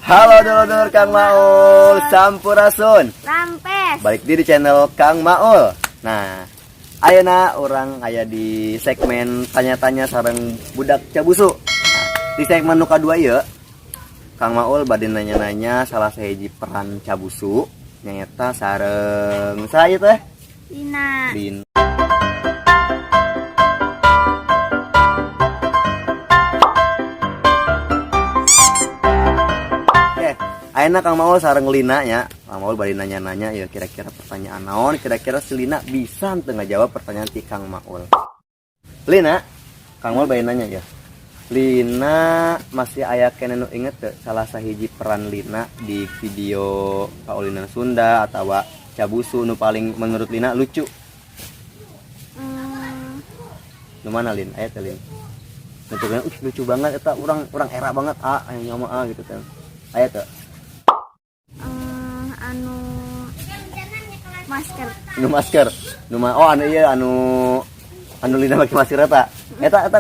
Halo dulur Kang Maul, Sampurasun. Rampes. Balik di channel Kang Maul. Nah, ayeuna orang aya di segmen tanya-tanya sareng budak Cabusu. Nah, di segmen nu kadua ieu, Kang Maul bade nanya-nanya salah sahiji peran Cabusu nyaeta sareng saya teh Lina. Ayeuna Kang Maul sareng Lina nya. Kang Maul bari nanya-nanya ya kira-kira pertanyaan naon, kira-kira si Lina bisa teu ngajawab pertanyaan ti Kang Maul. Lina, Kang Maul bari nanya ya. Lina masih aya keneh nu inget teu salah sahiji peran Lina di video Paulinan Sunda atawa Cabusu nu paling menurut Lina lucu? Nu mana Lin? Aya teh Lin. Lucu banget eta urang era banget aya nyawa gitu teh. Aya teu? Masker. Anu iya anu Lina make masker eta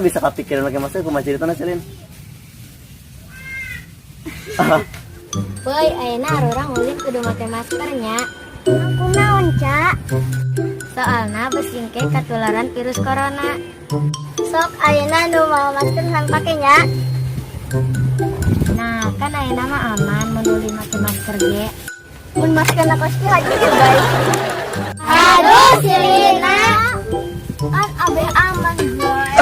bisa kapikiran make masker kumaha ceritana Lin? Boy, ayeuna urang ulin kudu make maskernya. Aku naon, Ca? Soalna besingke ketularan virus corona. Sok ayeuna nu mau masker sang pake nya. Nah, kan ayeuna mah aman mun ulin make masker ge. Mun maskerna pasti haji ya, guys. Aduh, si Lina. Kan abe aman, boy.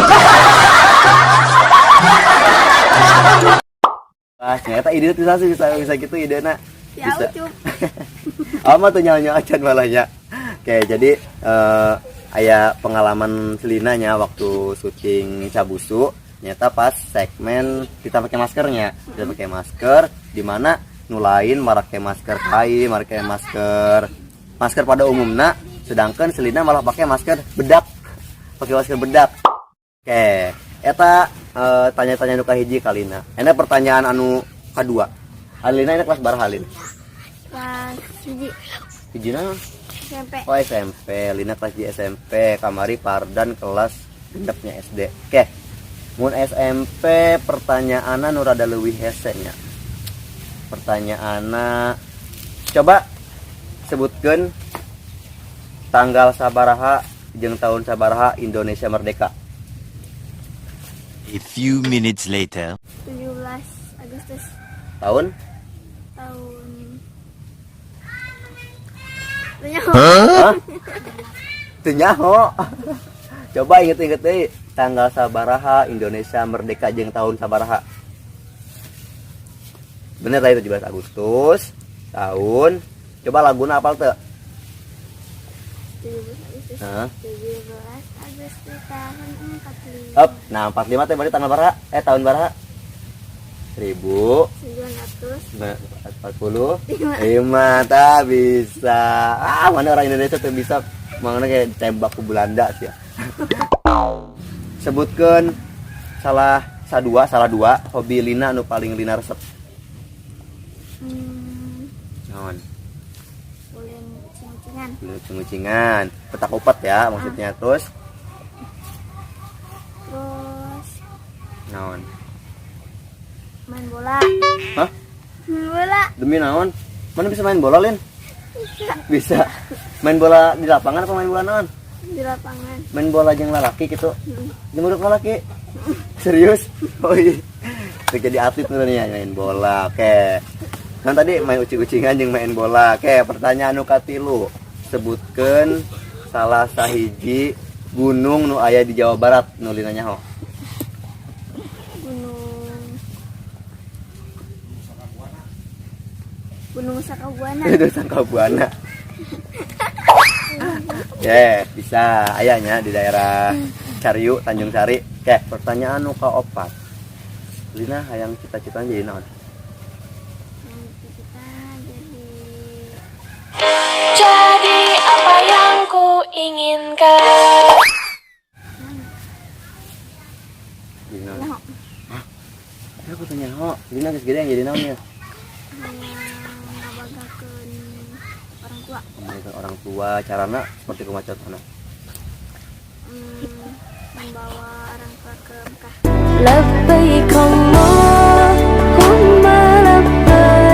Ternyata ide itu bisa gitu idena. Ya Bisa. ucup. Ama tuh nyanyi acan malahnya. Oke, jadi aya pengalaman Selinanya waktu syuting Cabusu, ternyata pas segmen kita pakai maskernya. Kita pakai masker di mana nu lain marake masker kain, marake masker pada umumnya, sedangkan Selina malah pakai masker bedak. Pakai masker bedak. Oke, eta tanya-tanya nu kahiji kalina. Enak pertanyaan anu kedua. Alina ini kelas berapa Halin? Kelas 1. Hiji naon? SMP. Oh SMP, Lina kelas di SMP, Kamari Pardan kelas gendapnya SD. Oke, mun SMP pertanyaanna nu rada leuwih hese nya. Pertanyaanna coba sebutkeun tanggal sabaraha jeung tahun sabaraha Indonesia merdeka. A few minutes later. 17 Agustus Tahun? Hah? Teu nyaho. Coba inget-inget deui tanggal sabaraha Indonesia merdeka jeung tahun sabaraha. Bener tadi 17 Agustus tahun. Coba laguna apal teu? 17 Agustus. Heeh. 17 Agustus tahun 45. Up, nah 45 teh berarti tanggal baraha? Tahun baraha? 1940 5 tak bisa. Mana orang Indonesia tuh bisa mana kayak tembak ke Belanda sih ya. Sebutkan salah dua hobi Lina nu paling Lina resep. Naon? Ulin Cing-cingan. Petak upat ya maksudnya. Terus naon? Main bola. Hah? Main bola. Demi naon? Mana bisa main bola, Lin? Bisa. Main bola di lapangan apa main bola naon? Di lapangan. Main bola jeung lalaki gitu. Jeung lalaki. Serius? Oh iya. Jadi atlet nih main bola. Oke. Kan tadi main ucing-ucingan jeung main bola. Oke, pertanyaan nu katilu. Sebutkeun salah sahiji gunung nu aya di Jawa Barat nu Lina nyaho. Gunung Sakabuana. Itu Sakabuana. Oke, bisa ayahnya di daerah Cariu, Tanjung Sari. Oke, pertanyaan nu kaopat. Lina hayang cita-cita jadi naon? Jadi apa yang ku inginkan. Jadi naon? Hah? Aku tanya ho, Lina geus gede yang jadi naon ya? Ngabagakeun orang tua. Orang tua, carana seperti kumaha contohna? Membawa orang tua ke Mekah. Labbaik Allahumma labbaik.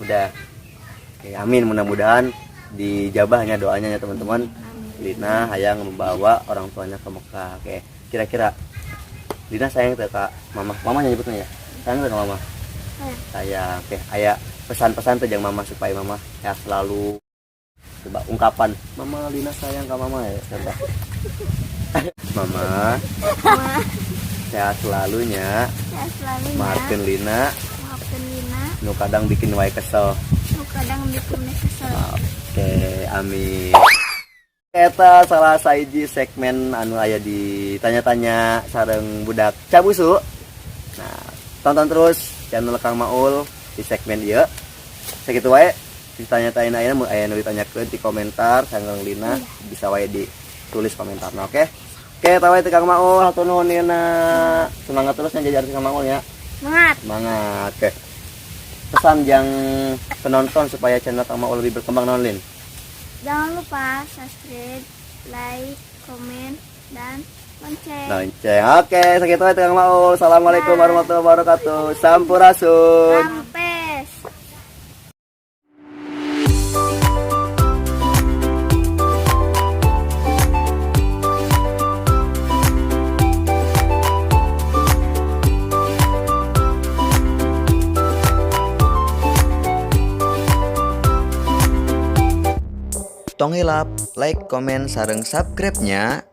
ada. Oke, amin, mudah-mudahan dijabahnya doanya ya teman-teman. Lina hayang membawa orang tuanya ke Mekah. Oke, kira-kira Lina sayang ke mama. Mamanya nyebutnya ya. Sayang ke mama. Sayang. Oke, aya pesan-pesan tuh yang mama supaya mama ya selalu coba ungkapan mama Lina sayang ke mama ya coba. Mama sehat selalunya. Sehat selalu Maafkan Lina maafkan Lina nu kadang bikin wae kesel. nu kadang bikin kesel. Oke, amin. Eta salah saiji segmen anu aya di tanya-tanya sareng budak Cabusu. Nah, tonton terus channel Kang Maul di segmen ieu. Sakitu wae ditanya-tanya aya mun aya nu ditanyakeun di komentar sareng Lina bisa wae ditulis komentarna, oke? Oke, tahu itu Kang Maul, hatur nuhun Lina. Semangat terus yang jadi Kang Maul ya. Semangat. Semangat. Oke. Pesan yang penonton supaya channel Kang Maul lebih berkembang naon Lin? Jangan lupa subscribe, like, komen, dan lonceng. Lonceng. Oke, segitu aja Kang Maul. Assalamualaikum warahmatullahi wabarakatuh. Sampurasun. Sampes. Tong hilap, like, komen, sareng subscribe-nya